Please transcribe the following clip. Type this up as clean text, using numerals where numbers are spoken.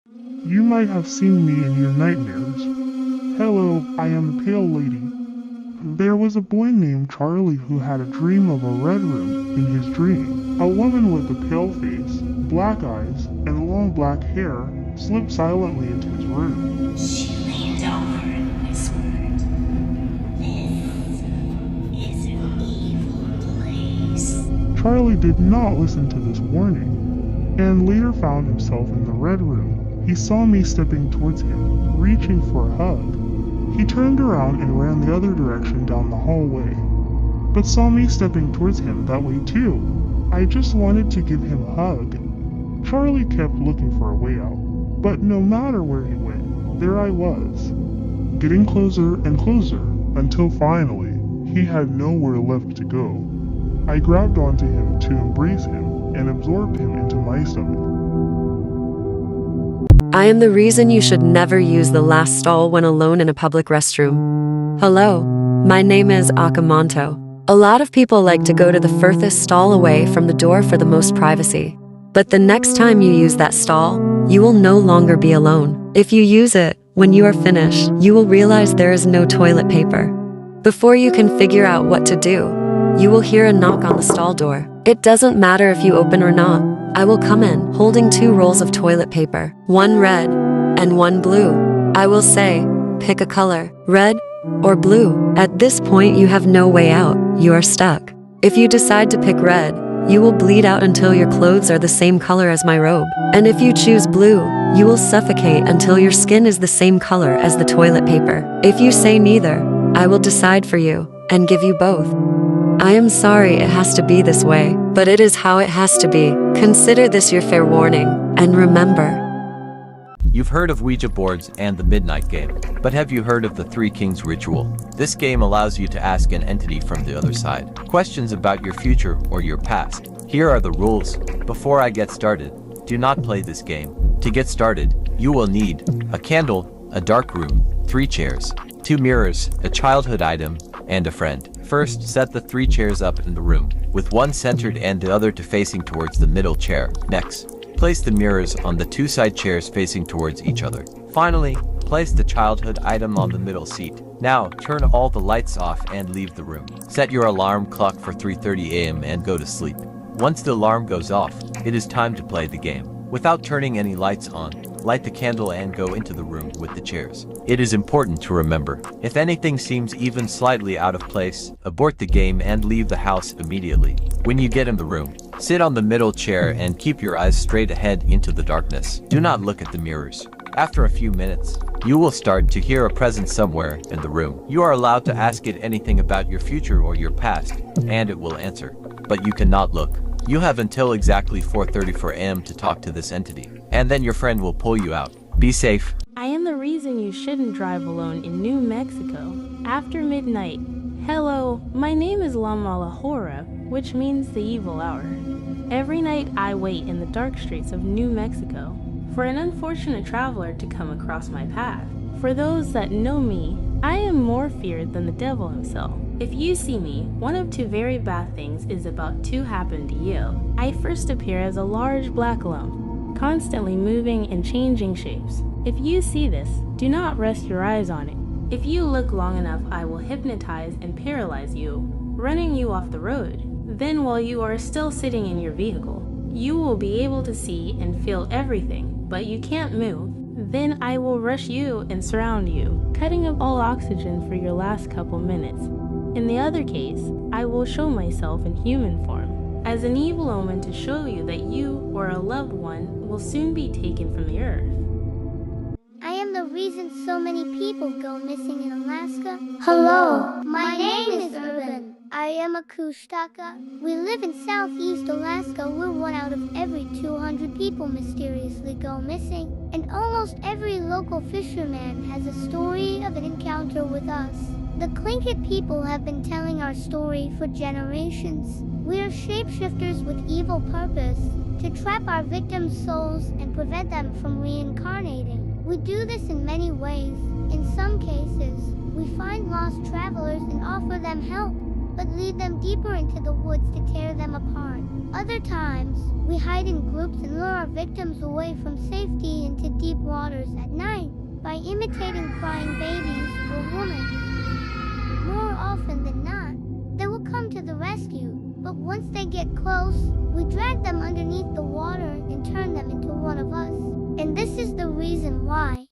You might have seen me in your nightmares. Hello, I am the Pale Lady. There was a boy named Charlie who had a dream of a red room in his dream. A woman with a pale face, black eyes, and long black hair slipped silently into his room. She leaned over and whispered, "This is an evil place." Charlie did not listen to this warning, and later found himself in the red room. He saw me stepping towards him, reaching for a hug. He turned around and ran the other direction down the hallway, but saw me stepping towards him that way too. I just wanted to give him a hug. Charlie kept looking for a way out, but no matter where he went, there I was, getting closer and closer, until finally, he had nowhere left to go. I grabbed onto him to embrace him and absorbed him into my stomach. I am the reason you should never use the last stall when alone in a public restroom. Hello, my name is Akamanto. A lot of people like to go to the furthest stall away from the door for the most privacy. But the next time you use that stall, you will no longer be alone. If you use it, when you are finished, you will realize there is no toilet paper. Before you can figure out what to do, you will hear a knock on the stall door. It doesn't matter if you open or not. I will come in, holding 2 rolls of toilet paper, 1 red and 1 blue. I will say, pick a color, red or blue. At this point, you have no way out. You are stuck. If you decide to pick red, you will bleed out until your clothes are the same color as my robe. And if you choose blue, you will suffocate until your skin is the same color as the toilet paper. If you say neither, I will decide for you and give you both. I am sorry it has to be this way, but it is how it has to be. Consider this your fair warning, and remember. You've heard of Ouija boards and the Midnight Game, but have you heard of the Three Kings ritual? This game allows you to ask an entity from the other side questions about your future or your past. Here are the rules. Before I get started, do not play this game. To get started, you will need a candle, a dark room, 3 chairs, 2 mirrors, a childhood item, and a friend. First, set the 3 chairs up in the room, with one centered and the other facing towards the middle chair. Next, place the mirrors on the 2 side chairs facing towards each other. Finally, place the childhood item on the middle seat. Now, turn all the lights off and leave the room. Set your alarm clock for 3:30 a.m. and go to sleep. Once the alarm goes off, it is time to play the game. Without turning any lights on, light the candle and go into the room with the chairs. It is important to remember, if anything seems even slightly out of place, abort the game and leave the house immediately. When you get in the room, sit on the middle chair and keep your eyes straight ahead into the darkness. Do not look at the mirrors. After a few minutes, you will start to hear a presence somewhere in the room. You are allowed to ask it anything about your future or your past, and it will answer. But you cannot look. You have until exactly 4:34 a.m. to talk to this entity, and then your friend will pull you out. Be safe. I am the reason you shouldn't drive alone in New Mexico after midnight. Hello, my name is La Malahora, which means the evil hour. Every night I wait in the dark streets of New Mexico for an unfortunate traveler to come across my path. For those that know me, I am more feared than the devil himself. If you see me, one of 2 very bad things is about to happen to you. I first appear as a large black lump, constantly moving and changing shapes. If you see this, do not rest your eyes on it. If you look long enough, I will hypnotize and paralyze you, running you off the road. Then while you are still sitting in your vehicle, you will be able to see and feel everything, but you can't move. Then I will rush you and surround you, cutting up all oxygen for your last couple minutes. In the other case, I will show myself in human form, as an evil omen to show you that you or a loved one will soon be taken from the earth. I am the reason so many people go missing in Alaska. Hello, my name is Urban. I am a Kushtaka. We live in southeast Alaska where 1 out of every 200 people mysteriously go missing. And almost every local fisherman has a story of an encounter with us. The Tlingit people have been telling our story for generations. We are shapeshifters with evil purpose, to trap our victims' souls and prevent them from reincarnating. We do this in many ways. In some cases, we find lost travelers and offer them help. but lead them deeper into the woods to tear them apart. Other times, we hide in groups and lure our victims away from safety into deep waters at night by imitating crying babies or women. More often than not, they will come to the rescue, but once they get close, we drag them underneath the water and turn them into one of us. And this is the reason why